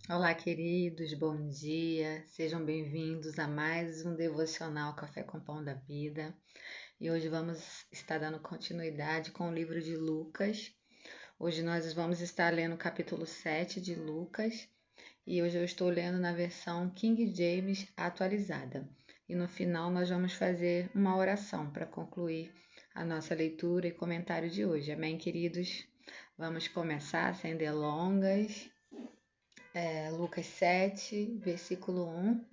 Olá, queridos, bom dia. Sejam bem-vindos a mais um devocional Café com Pão da Vida. E hoje vamos estar dando continuidade com o livro de Lucas. Hoje nós vamos estar lendo o capítulo 7 de Lucas e hoje eu estou lendo na versão King James atualizada. E no final nós vamos fazer uma oração para concluir a nossa leitura e comentário de hoje. Amém, queridos? Vamos começar sem delongas. Lucas 7, versículo 1.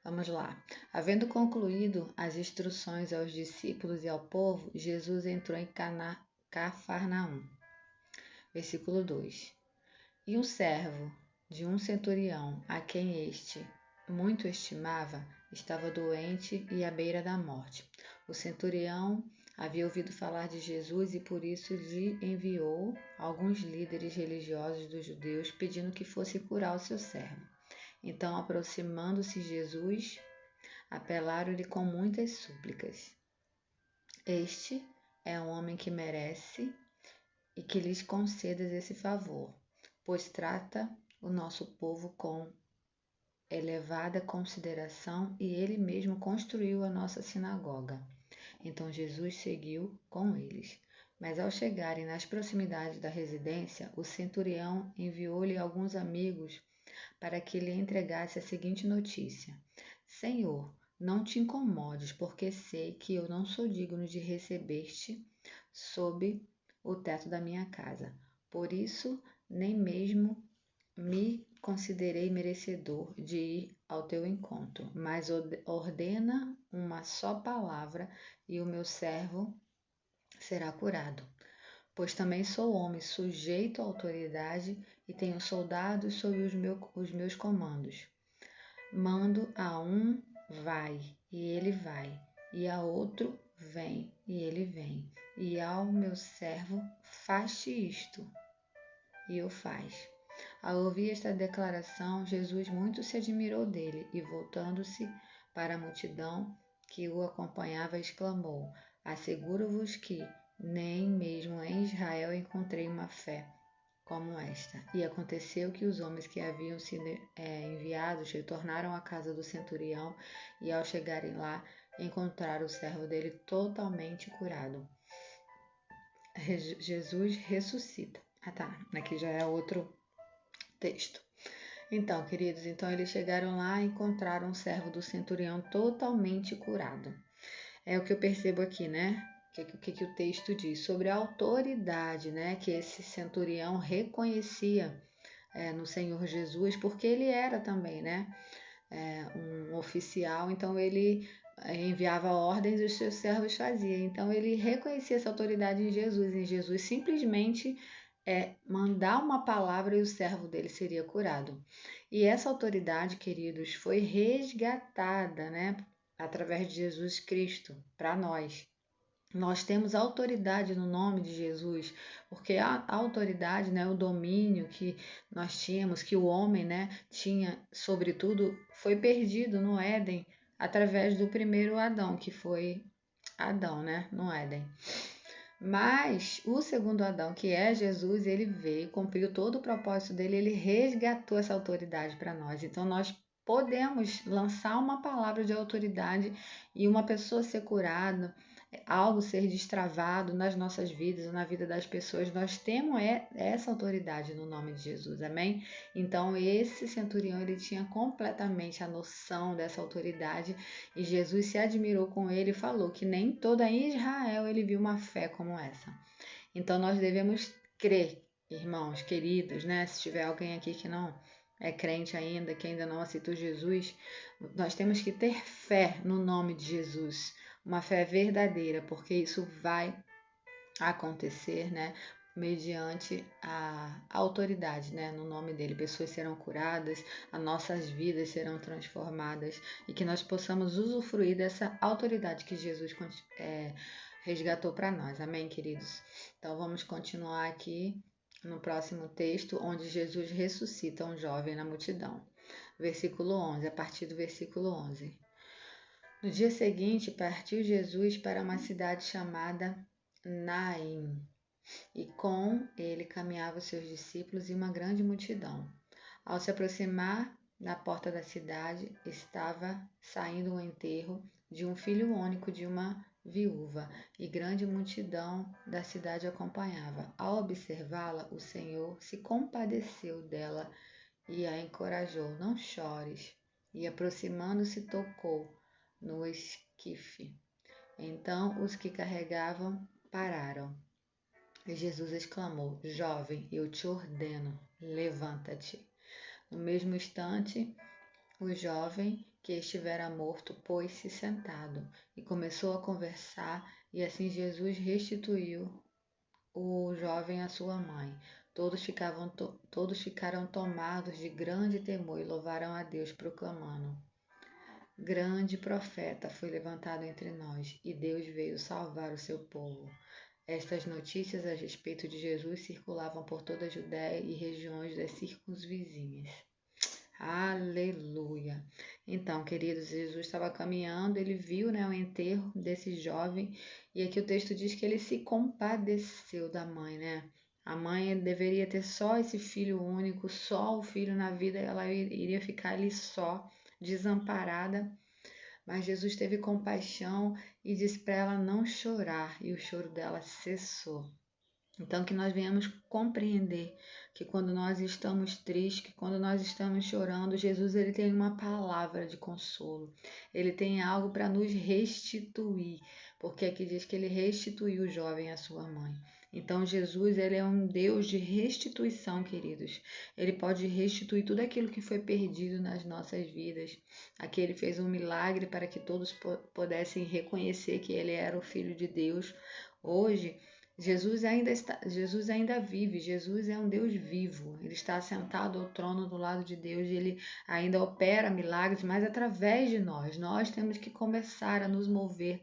Vamos lá. Havendo concluído as instruções aos discípulos e ao povo, Jesus entrou em Cafarnaum. Versículo 2. E um servo de um centurião, a quem este muito estimava, estava doente e à beira da morte. O centurião havia ouvido falar de Jesus e por isso lhe enviou alguns líderes religiosos dos judeus, pedindo que fosse curar o seu servo. Então, aproximando-se Jesus, apelaram-lhe com muitas súplicas. Este é um homem que merece e que lhes concedas esse favor, pois trata o nosso povo com elevada consideração e ele mesmo construiu a nossa sinagoga. Então Jesus seguiu com eles. Mas ao chegarem nas proximidades da residência, o centurião enviou-lhe alguns amigos para que lhe entregasse a seguinte notícia: Senhor, não te incomodes, porque sei que eu não sou digno de receber-te sob o teto da minha casa. Por isso, nem mesmo me considerei merecedor de ir ao teu encontro, mas ordena uma só palavra e o meu servo será curado. Pois também sou homem sujeito à autoridade e tenho soldados sob os meus comandos. Mando a um, vai, e ele vai, e a outro, vem, e ele vem, e ao meu servo, faz-te isto, e o faz. Ao ouvir esta declaração, Jesus muito se admirou dele e, voltando-se para a multidão que o acompanhava, exclamou: Asseguro-vos que nem mesmo em Israel encontrei uma fé como esta. E aconteceu que os homens que haviam sido enviados retornaram à casa do centurião e, ao chegarem lá, encontraram o servo dele totalmente curado. Jesus ressuscita. Aqui já é outro texto. Então, queridos, eles chegaram lá e encontraram o servo do centurião totalmente curado. É o que eu percebo aqui, né? O que o texto diz sobre a autoridade, né? Que esse centurião reconhecia no Senhor Jesus, porque ele era também, né? Um oficial, então ele enviava ordens e os seus servos faziam. Então ele reconhecia essa autoridade em Jesus simplesmente mandar uma palavra e o servo dele seria curado. E essa autoridade, queridos, foi resgatada, né, através de Jesus Cristo para nós. Nós temos autoridade no nome de Jesus, porque a autoridade, né, o domínio que nós tínhamos, que o homem, né, tinha sobre tudo, foi perdido no Éden através do primeiro Adão, que foi Adão, né, no Éden. Mas o segundo Adão, que é Jesus, ele veio, cumpriu todo o propósito dele, ele resgatou essa autoridade para nós. Então nós podemos lançar uma palavra de autoridade e uma pessoa ser curada, algo ser destravado nas nossas vidas ou na vida das pessoas. Nós temos essa autoridade no nome de Jesus, amém? Então esse centurião, ele tinha completamente a noção dessa autoridade e Jesus se admirou com ele e falou que nem toda Israel ele viu uma fé como essa. Então nós devemos crer, irmãos, queridos, né? Se tiver alguém aqui que não é crente ainda, que ainda não aceitou Jesus, nós temos que ter fé no nome de Jesus, uma fé verdadeira, porque isso vai acontecer, né? Mediante a autoridade, né? No nome dele, pessoas serão curadas, as nossas vidas serão transformadas e que nós possamos usufruir dessa autoridade que Jesus resgatou para nós. Amém, queridos? Então vamos continuar aqui no próximo texto, onde Jesus ressuscita um jovem na multidão. Versículo 11, a partir do versículo 11. No dia seguinte, partiu Jesus para uma cidade chamada Naim, e com ele caminhavam seus discípulos e uma grande multidão. Ao se aproximar da porta da cidade, estava saindo o enterro de um filho único de uma viúva, e grande multidão da cidade acompanhava. Ao observá-la, o Senhor se compadeceu dela e a encorajou: Não chores. E aproximando-se, tocou no esquife. Então os que carregavam pararam. E Jesus exclamou: Jovem, eu te ordeno, levanta-te. No mesmo instante, o jovem que estivera morto pôs-se sentado e começou a conversar, e assim Jesus restituiu o jovem à sua mãe. Todos ficaram tomados de grande temor e louvaram a Deus, proclamando: Grande profeta foi levantado entre nós, e Deus veio salvar o seu povo. Estas notícias a respeito de Jesus circulavam por toda a Judéia e regiões das circunvizinhas. Aleluia! Então, queridos, Jesus estava caminhando, ele viu, o enterro desse jovem, e aqui o texto diz que ele se compadeceu da mãe, A mãe deveria ter só esse filho único, só o filho na vida, ela iria ficar ali só, desamparada, mas Jesus teve compaixão e disse para ela não chorar, e o choro dela cessou. Então, que nós venhamos compreender que quando nós estamos tristes, que quando nós estamos chorando, Jesus ele tem uma palavra de consolo. Ele tem algo para nos restituir, porque aqui diz que ele restituiu o jovem à sua mãe. Então, Jesus ele é um Deus de restituição, queridos. Ele pode restituir tudo aquilo que foi perdido nas nossas vidas. Aqui ele fez um milagre para que todos pudessem reconhecer que ele era o Filho de Deus. Hoje, Jesus ainda vive, Jesus é um Deus vivo, ele está sentado ao trono do lado de Deus e ele ainda opera milagres, mas através de nós. Nós temos que começar a nos mover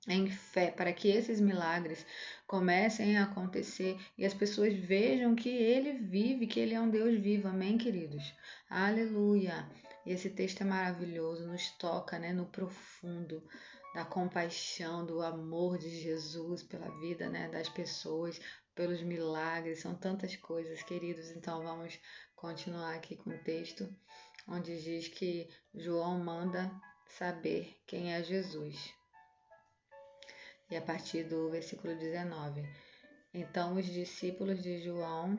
em fé para que esses milagres comecem a acontecer e as pessoas vejam que ele vive, que ele é um Deus vivo, amém, queridos? Aleluia! E esse texto é maravilhoso, nos toca, no profundo da compaixão, do amor de Jesus pela vida, das pessoas, pelos milagres, são tantas coisas, queridos. Então vamos continuar aqui com o texto, onde diz que João manda saber quem é Jesus. E a partir do versículo 19. Então os discípulos de João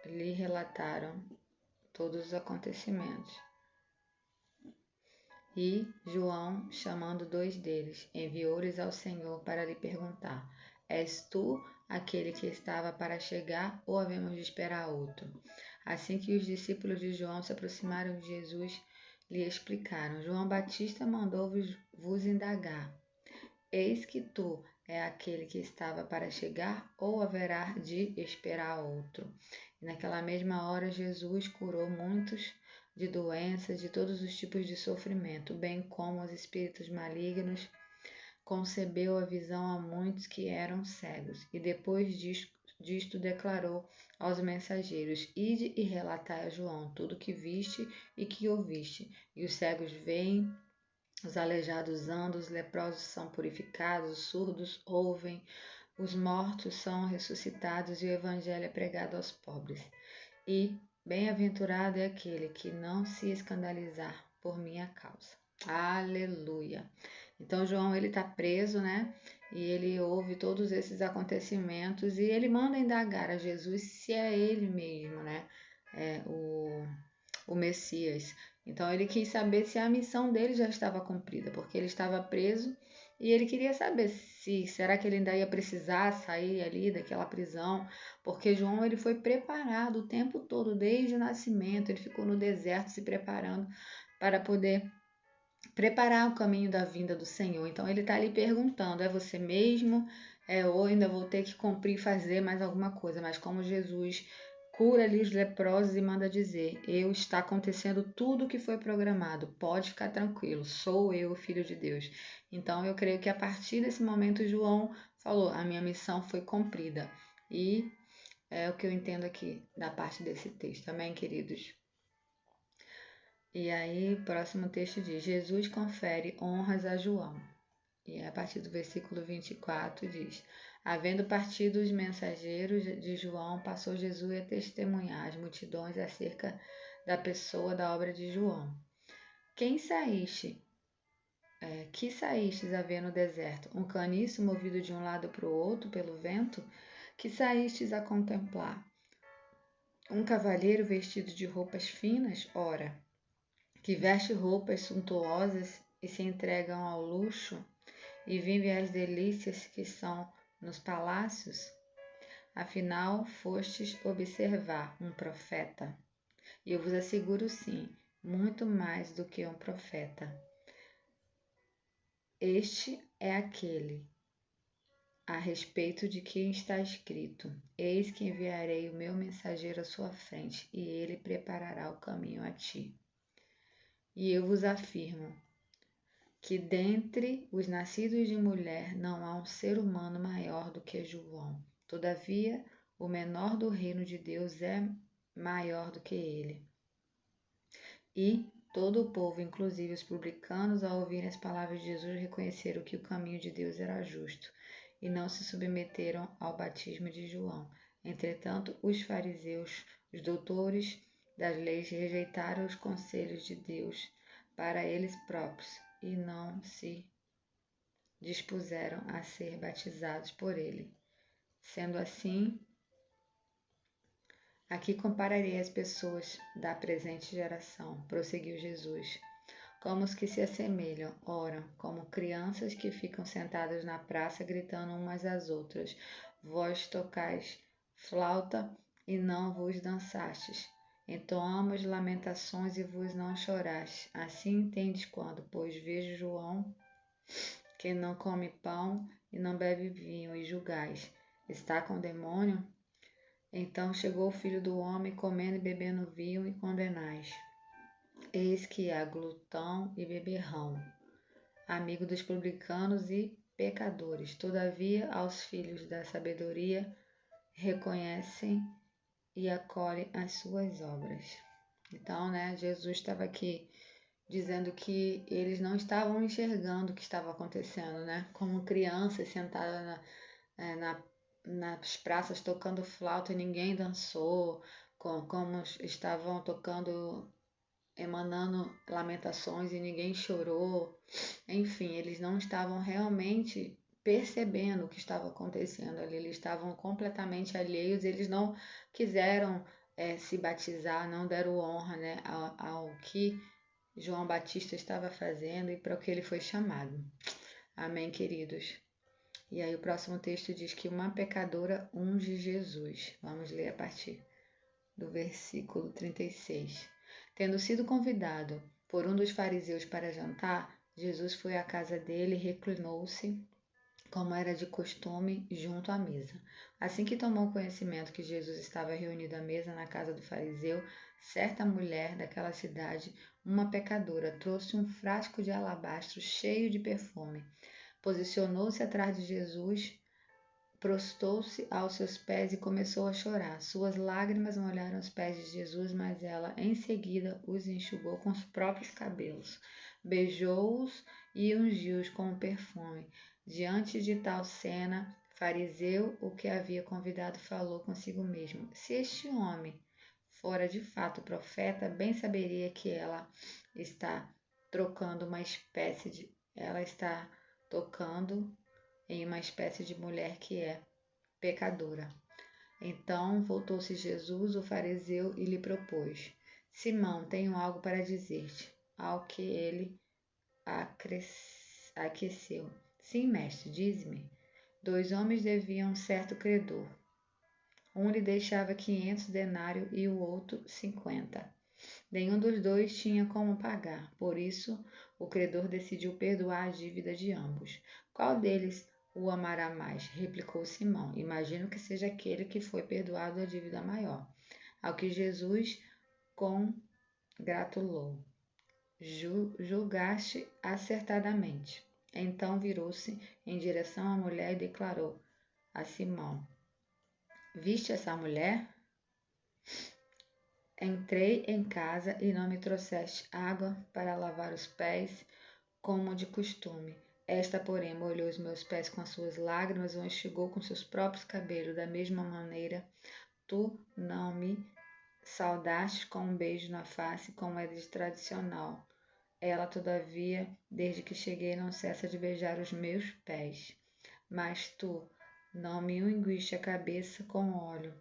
lhe relataram todos os acontecimentos. E João, chamando 2 deles, enviou-lhes ao Senhor para lhe perguntar: És tu aquele que estava para chegar, ou havemos de esperar outro? Assim que os discípulos de João se aproximaram de Jesus, lhe explicaram: João Batista mandou-vos indagar: Eis que tu é aquele que estava para chegar, ou haverá de esperar outro? E naquela mesma hora Jesus curou muitos de doenças, de todos os tipos de sofrimento, bem como os espíritos malignos, concebeu a visão a muitos que eram cegos, e depois disto declarou aos mensageiros: Ide e relatai a João tudo que viste e que ouviste. E os cegos veem, os aleijados andam, os leprosos são purificados, os surdos ouvem, os mortos são ressuscitados e o evangelho é pregado aos pobres. E bem-aventurado é aquele que não se escandalizar por minha causa. Aleluia! Então João ele está preso, E ele ouve todos esses acontecimentos e ele manda indagar a Jesus se é ele mesmo, É o Messias. Então ele quis saber se a missão dele já estava cumprida, porque ele estava preso e ele queria saber se será que ele ainda ia precisar sair ali daquela prisão, porque João ele foi preparado o tempo todo, desde o nascimento, ele ficou no deserto se preparando para poder preparar o caminho da vinda do Senhor. Então ele está ali perguntando: é você mesmo? Ou ainda vou ter que cumprir e fazer mais alguma coisa? Mas como Jesus cura ali os leprosos e manda dizer: está acontecendo tudo o que foi programado, pode ficar tranquilo, sou eu, Filho de Deus. Então eu creio que a partir desse momento João falou: a minha missão foi cumprida. E é o que eu entendo aqui da parte desse texto. Amém, queridos? E aí, o próximo texto diz: Jesus confere honras a João. E a partir do versículo 24 diz: Havendo partido os mensageiros de João, passou Jesus a testemunhar às multidões acerca da pessoa da obra de João. Que saístes a ver no deserto? Um caniço movido de um lado para o outro pelo vento? Que saístes a contemplar? Um cavalheiro vestido de roupas finas? Ora, que veste roupas suntuosas e se entregam ao luxo e vivem as delícias que são nos palácios? Afinal, fostes observar um profeta. E eu vos asseguro sim, muito mais do que um profeta. Este é aquele a respeito de quem está escrito: Eis que enviarei o meu mensageiro à sua frente, e ele preparará o caminho a ti. E eu vos afirmo que dentre os nascidos de mulher não há um ser humano maior do que João. Todavia, o menor do reino de Deus é maior do que ele. E todo o povo, inclusive os publicanos, ao ouvirem as palavras de Jesus, reconheceram que o caminho de Deus era justo e não se submeteram ao batismo de João. Entretanto, os fariseus, os doutores das leis, rejeitaram os conselhos de Deus para eles próprios e não se dispuseram a ser batizados por ele. Sendo assim, aqui compararei as pessoas da presente geração, prosseguiu Jesus, como os que se assemelham, ora, como crianças que ficam sentadas na praça gritando umas às outras. Vós tocais flauta e não vos dançastes. Entoamos lamentações e vos não choraste. Assim entendes quando, pois vejo João, que não come pão e não bebe vinho, e julgais, está com demônio? Então chegou o Filho do Homem, comendo e bebendo vinho, e condenais. Eis que há glutão e beberrão, amigo dos publicanos e pecadores. Todavia, aos filhos da sabedoria reconhecem e acolhem as suas obras. Então, Jesus estava aqui dizendo que eles não estavam enxergando o que estava acontecendo, como crianças sentadas nas praças tocando flauta e ninguém dançou, como estavam tocando, emanando lamentações e ninguém chorou. Enfim, eles não estavam realmente percebendo o que estava acontecendo ali, eles estavam completamente alheios, eles não quiseram se batizar, não deram honra ao que João Batista estava fazendo e para o que ele foi chamado. Amém, queridos? E aí o próximo texto diz que uma pecadora unge Jesus. Vamos ler a partir do versículo 36. Tendo sido convidado por um dos fariseus para jantar, Jesus foi à casa dele e reclinou-se, como era de costume, junto à mesa. Assim que tomou conhecimento que Jesus estava reunido à mesa na casa do fariseu, certa mulher daquela cidade, uma pecadora, trouxe um frasco de alabastro cheio de perfume. Posicionou-se atrás de Jesus, prostou-se aos seus pés e começou a chorar. Suas lágrimas molharam os pés de Jesus, mas ela em seguida os enxugou com os próprios cabelos, beijou-os e ungiu-os com o perfume. Diante de tal cena, fariseu, o que havia convidado, falou consigo mesmo: se este homem fora de fato profeta, bem saberia que ela está tocando em uma espécie de mulher que é pecadora. Então voltou-se Jesus, o fariseu, e lhe propôs: Simão, tenho algo para dizer-te. Ao que ele aqueceu: Sim, mestre, dize-me. 2 homens deviam um certo credor. Um lhe deixava 500 denários e o outro 50. Nenhum dos dois tinha como pagar, por isso o credor decidiu perdoar a dívida de ambos. Qual deles o amará mais? Replicou Simão. Imagino que seja aquele que foi perdoado a dívida maior. Ao que Jesus congratulou. Julgaste acertadamente. Então virou-se em direção à mulher e declarou a Simão: Viste essa mulher? Entrei em casa e não me trouxeste água para lavar os pés, como de costume. Esta, porém, molhou os meus pés com as suas lágrimas e os enxugou com seus próprios cabelos. Da mesma maneira, tu não me saudaste com um beijo na face, como é de tradicional. Ela, todavia, desde que cheguei, não cessa de beijar os meus pés. Mas tu não me unguiste a cabeça com óleo,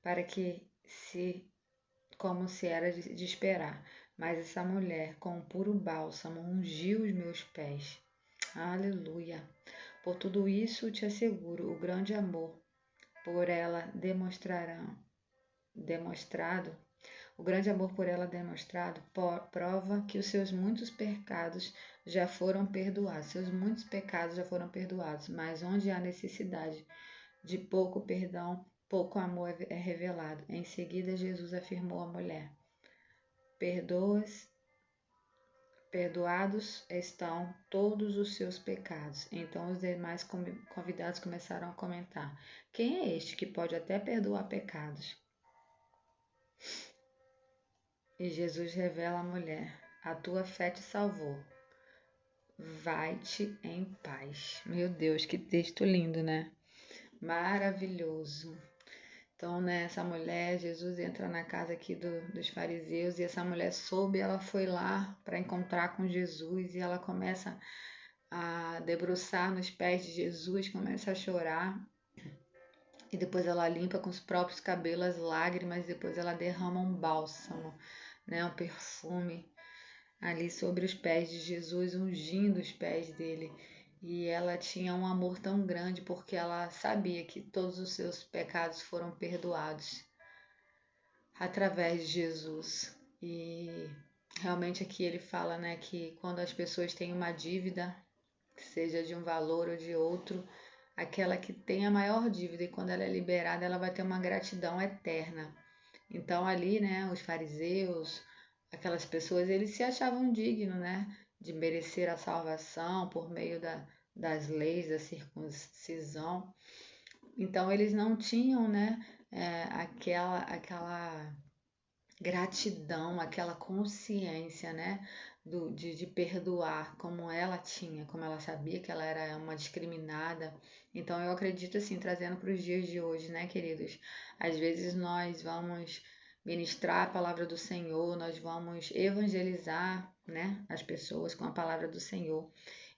para que como se era de esperar. Mas essa mulher, com um puro bálsamo, ungiu os meus pés. Aleluia! Por tudo isso te asseguro, o grande amor por ela demonstrado, o grande amor por ela demonstrado, prova que os seus muitos pecados já foram perdoados. Seus muitos pecados já foram perdoados, mas onde há necessidade de pouco perdão, pouco amor é revelado. Em seguida, Jesus afirmou à mulher: Perdoados estão todos os seus pecados. Então os demais convidados começaram a comentar: Quem é este que pode até perdoar pecados? E Jesus revela à mulher: A tua fé te salvou. Vai-te em paz. Meu Deus, que texto lindo, né? Maravilhoso. Então, né, essa mulher, Jesus entra na casa aqui dos fariseus e essa mulher soube, ela foi lá para encontrar com Jesus e ela começa a debruçar nos pés de Jesus, começa a chorar e depois ela limpa com os próprios cabelos as lágrimas, depois ela derrama um bálsamo, né, um perfume ali sobre os pés de Jesus, ungindo os pés dele. E ela tinha um amor tão grande porque ela sabia que todos os seus pecados foram perdoados através de Jesus. E realmente aqui ele fala, né, que quando as pessoas têm uma dívida, seja de um valor ou de outro, aquela que tem a maior dívida e quando ela é liberada, ela vai ter uma gratidão eterna. Então ali, né, os fariseus, aquelas pessoas, eles se achavam dignos, né, de merecer a salvação por meio das leis da circuncisão. Então eles não tinham, né, aquela gratidão, aquela consciência, né, de perdoar, como ela tinha, como ela sabia que ela era uma discriminada. Então eu acredito assim, trazendo para os dias de hoje, né, queridos? Às vezes nós vamos ministrar a palavra do Senhor, nós vamos evangelizar, né, as pessoas com a palavra do Senhor.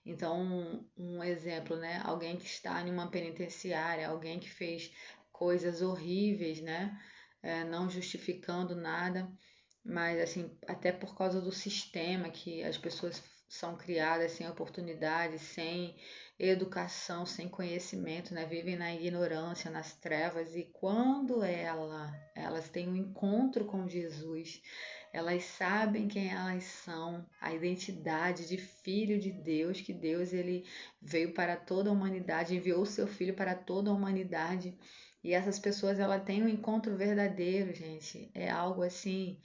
Então, um exemplo, né, alguém que está em uma penitenciária, alguém que fez coisas horríveis, né, não justificando nada, mas assim, até por causa do sistema que as pessoas são criadas sem oportunidade, sem educação, sem conhecimento, né? Vivem na ignorância, nas trevas, e quando elas têm um encontro com Jesus, elas sabem quem elas são, a identidade de filho de Deus, que Deus ele veio para toda a humanidade, enviou o seu filho para toda a humanidade. E essas pessoas ela têm um encontro verdadeiro, gente. É algo assim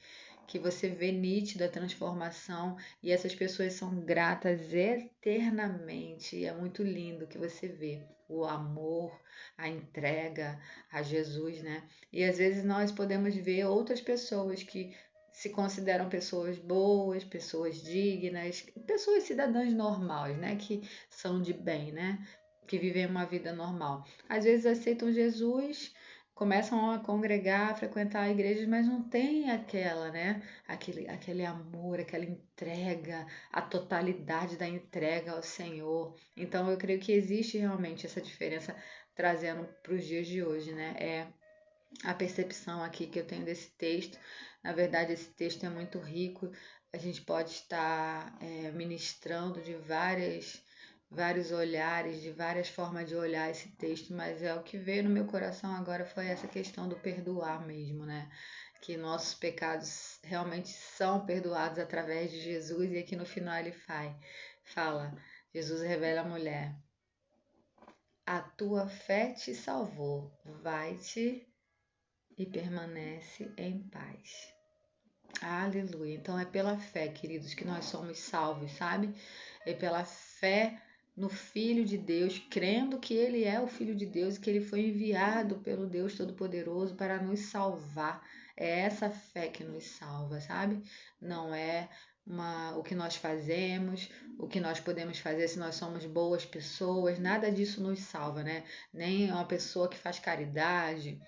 que você vê nítida a transformação e essas pessoas são gratas eternamente. E é muito lindo que você vê o amor, a entrega a Jesus, né? E às vezes nós podemos ver outras pessoas que se consideram pessoas boas, pessoas dignas, pessoas cidadãs normais, né? Que são de bem, né? Que vivem uma vida normal. Às vezes aceitam Jesus, começam a congregar, a frequentar igrejas, mas não tem aquela, né? Aquele amor, aquela entrega, a totalidade da entrega ao Senhor. Então eu creio que existe realmente essa diferença trazendo para os dias de hoje, né? É a percepção aqui que eu tenho desse texto. Na verdade, esse texto é muito rico. A gente pode estar ministrando de vários olhares, de várias formas de olhar esse texto, mas o que veio no meu coração agora foi essa questão do perdoar mesmo, né? Que nossos pecados realmente são perdoados através de Jesus, e aqui no final ele fala, Jesus revela à mulher: A tua fé te salvou, vai-te e permanece em paz. Aleluia. Então é pela fé, queridos, que nós somos salvos, sabe? É pela fé no Filho de Deus, crendo que Ele é o Filho de Deus e que Ele foi enviado pelo Deus Todo-Poderoso para nos salvar. É essa fé que nos salva, sabe? Não é o que nós fazemos, o que nós podemos fazer se nós somos boas pessoas, nada disso nos salva, né? Nem uma pessoa que faz caridade,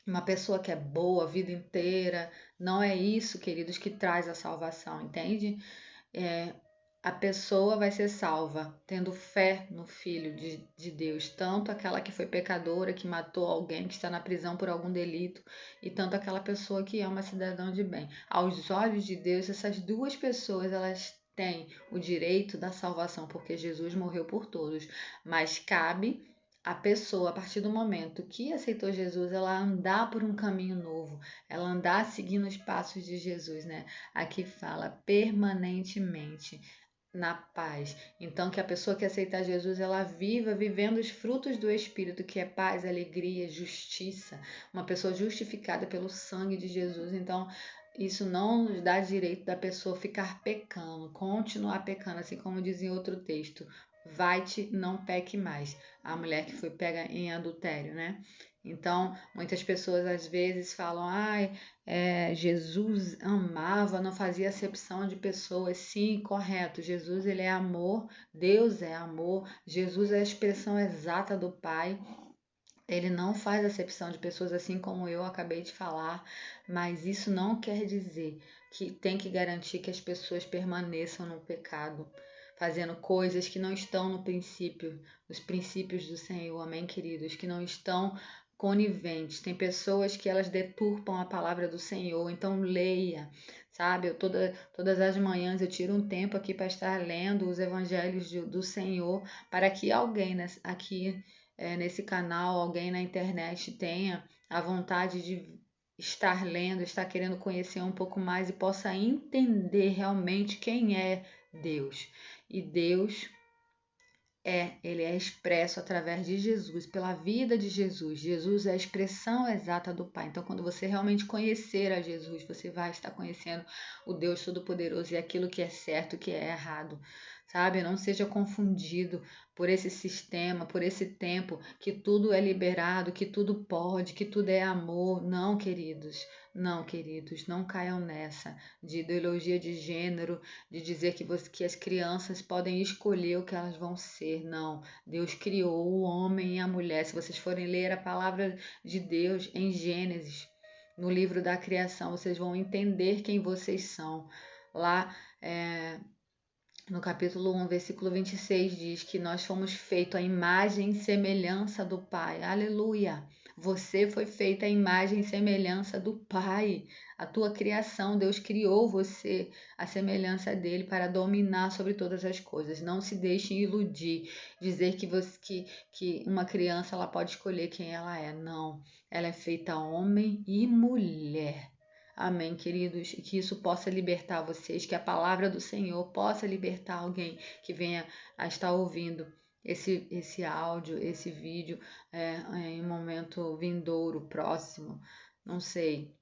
uma pessoa que é boa a vida inteira. Não é isso, queridos, que traz a salvação, entende? É, a pessoa vai ser salva tendo fé no Filho de Deus, tanto aquela que foi pecadora, que matou alguém, que está na prisão por algum delito, e tanto aquela pessoa que é uma cidadã de bem. Aos olhos de Deus, essas duas pessoas, elas têm o direito da salvação, porque Jesus morreu por todos, mas cabe a pessoa, a partir do momento que aceitou Jesus, ela andar por um caminho novo, ela andar seguindo os passos de Jesus, né? Aqui fala permanentemente na paz. Então, que a pessoa que aceitar Jesus, ela viva vivendo os frutos do Espírito, que é paz, alegria, justiça. Uma pessoa justificada pelo sangue de Jesus. Então, isso não nos dá direito da pessoa ficar pecando, continuar pecando, assim como diz em outro texto. Vai-te, não peque mais. A mulher que foi pega em adultério, né? Então, muitas pessoas às vezes falam, ai, Jesus amava, não fazia acepção de pessoas. Sim, correto. Jesus, ele é amor, Deus é amor, Jesus é a expressão exata do Pai. Ele não faz acepção de pessoas, assim como eu acabei de falar, mas isso não quer dizer que tem que garantir que as pessoas permaneçam no pecado, fazendo coisas que não estão no princípio, nos princípios do Senhor, amém, queridos, que não estão coniventes. Tem pessoas que elas deturpam a palavra do Senhor, então leia, sabe? Todas as manhãs eu tiro um tempo aqui para estar lendo os evangelhos do Senhor, para que alguém aqui nesse canal, alguém na internet tenha a vontade de estar lendo, estar querendo conhecer um pouco mais e possa entender realmente quem é Deus. E Deus ele é expresso através de Jesus, pela vida de Jesus. Jesus é a expressão exata do Pai. Então, quando você realmente conhecer a Jesus, você vai estar conhecendo o Deus Todo-Poderoso e aquilo que é certo e que é errado. Sabe? Não seja confundido por esse sistema, por esse tempo, que tudo é liberado, que tudo pode, que tudo é amor. Não, queridos. Não, queridos, não caiam nessa de ideologia de gênero, de dizer que as crianças podem escolher o que elas vão ser. Não, Deus criou o homem e a mulher. Se vocês forem ler a palavra de Deus em Gênesis, no livro da criação, vocês vão entender quem vocês são. Lá no capítulo 1, versículo 26, diz que nós fomos feitos à imagem e semelhança do Pai. Aleluia! Você foi feita à imagem e semelhança do Pai. A tua criação, Deus criou você à semelhança dele para dominar sobre todas as coisas. Não se deixe iludir, dizer que uma criança ela pode escolher quem ela é. Não, ela é feita homem e mulher. Amém, queridos, e que isso possa libertar vocês, que a palavra do Senhor possa libertar alguém que venha a estar ouvindo esse áudio, esse vídeo em um momento vindouro, próximo. Não sei,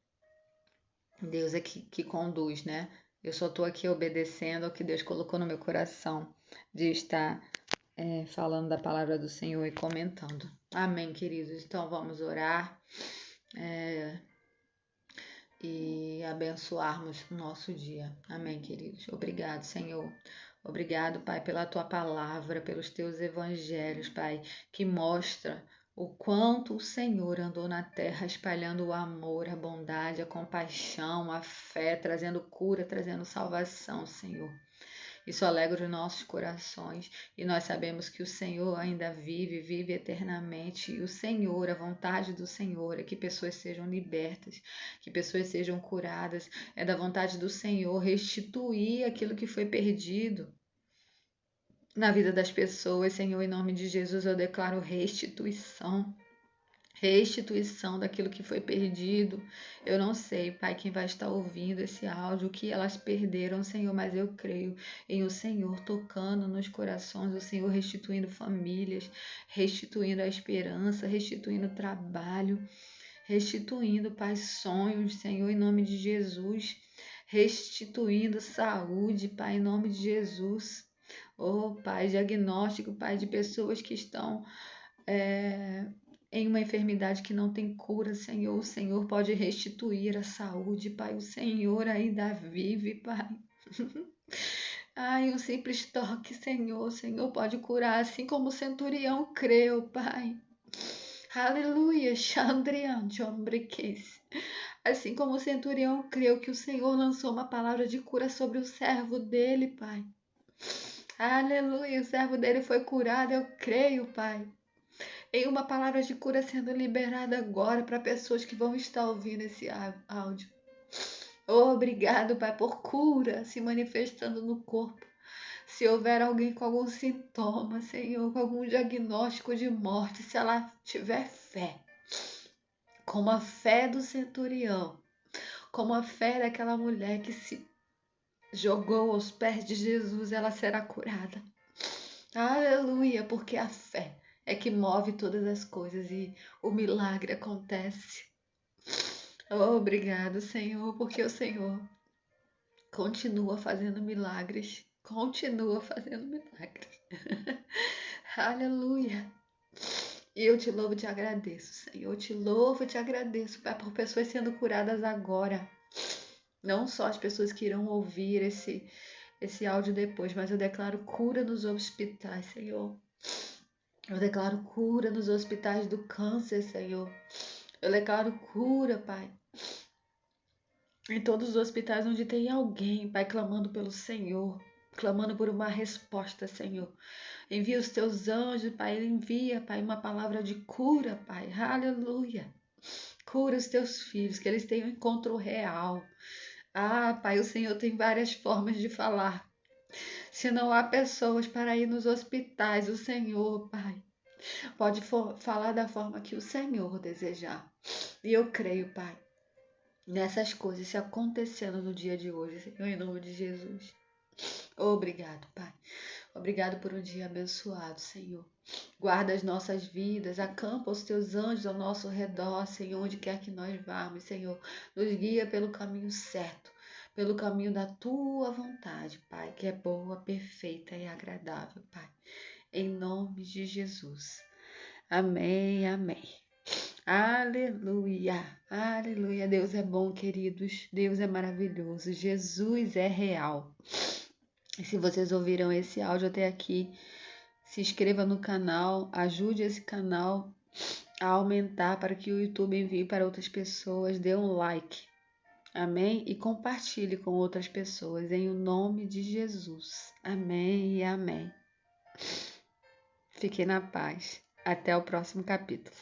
Deus é que conduz, né? Eu só estou aqui obedecendo ao que Deus colocou no meu coração, de estar falando da palavra do Senhor e comentando. Amém, queridos. Então vamos orar. E abençoarmos o nosso dia. Amém, queridos. Obrigado, Senhor. Obrigado, Pai, pela tua palavra, pelos teus evangelhos, Pai, que mostra o quanto o Senhor andou na terra espalhando o amor, a bondade, a compaixão, a fé, trazendo cura, trazendo salvação, Senhor. Isso alegra os nossos corações e nós sabemos que o Senhor ainda vive, vive eternamente. E o Senhor, a vontade do Senhor é que pessoas sejam libertas, que pessoas sejam curadas. É da vontade do Senhor restituir aquilo que foi perdido na vida das pessoas. Senhor, em nome de Jesus, eu declaro restituição. Restituição daquilo que foi perdido. Eu não sei, Pai, quem vai estar ouvindo esse áudio, o que elas perderam, Senhor, mas eu creio em o Senhor tocando nos corações, o Senhor restituindo famílias, restituindo a esperança, restituindo trabalho, restituindo, Pai, sonhos, Senhor, em nome de Jesus, restituindo saúde, Pai, em nome de Jesus. Oh, Pai, diagnóstico, Pai, de pessoas que estão em uma enfermidade que não tem cura, Senhor. O Senhor pode restituir a saúde, Pai. O Senhor ainda vive, Pai. Ai, um simples toque, Senhor. O Senhor pode curar, assim como o centurião creu, Pai. Aleluia, Chandrian, Jombriquês. Assim como o centurião creu que o Senhor lançou uma palavra de cura sobre o servo dele, Pai. Aleluia, o servo dele foi curado, eu creio, Pai. Em uma palavra de cura sendo liberada agora para pessoas que vão estar ouvindo esse áudio. Obrigado, Pai, por cura se manifestando no corpo. Se houver alguém com algum sintoma, Senhor, com algum diagnóstico de morte, se ela tiver fé, como a fé do centurião, como a fé daquela mulher que se jogou aos pés de Jesus, ela será curada. Aleluia, porque a fé é que move todas as coisas e o milagre acontece. Obrigado, Senhor, porque o Senhor continua fazendo milagres. Continua fazendo milagres. Aleluia. E eu te louvo e te agradeço, Senhor. Eu te louvo e te agradeço, Pai, por pessoas sendo curadas agora. Não só as pessoas que irão ouvir esse áudio depois, mas eu declaro cura nos hospitais, Senhor. Eu declaro cura nos hospitais do câncer, Senhor. Eu declaro cura, Pai. Em todos os hospitais onde tem alguém, Pai, clamando pelo Senhor, clamando por uma resposta, Senhor. Envia os teus anjos, Pai. Envia, Pai, uma palavra de cura, Pai. Aleluia. Cura os teus filhos, que eles tenham um encontro real. Ah, Pai, o Senhor tem várias formas de falar. Se não há pessoas para ir nos hospitais, o Senhor, Pai, pode falar da forma que o Senhor desejar. E eu creio, Pai, nessas coisas se acontecendo no dia de hoje, Senhor, em nome de Jesus. Obrigado, Pai. Obrigado por um dia abençoado, Senhor. Guarda as nossas vidas, acampa os teus anjos ao nosso redor, Senhor, onde quer que nós vamos, Senhor. Nos guia pelo caminho certo, pelo caminho da tua vontade, Pai, que é boa, perfeita e agradável, Pai. Em nome de Jesus. Amém, amém. Aleluia, aleluia. Deus é bom, queridos. Deus é maravilhoso. Jesus é real. E se vocês ouviram esse áudio até aqui, se inscreva no canal, ajude esse canal a aumentar para que o YouTube envie para outras pessoas, dê um like, amém? E compartilhe com outras pessoas, em o nome de Jesus, amém e amém. Fiquem na paz, até o próximo capítulo.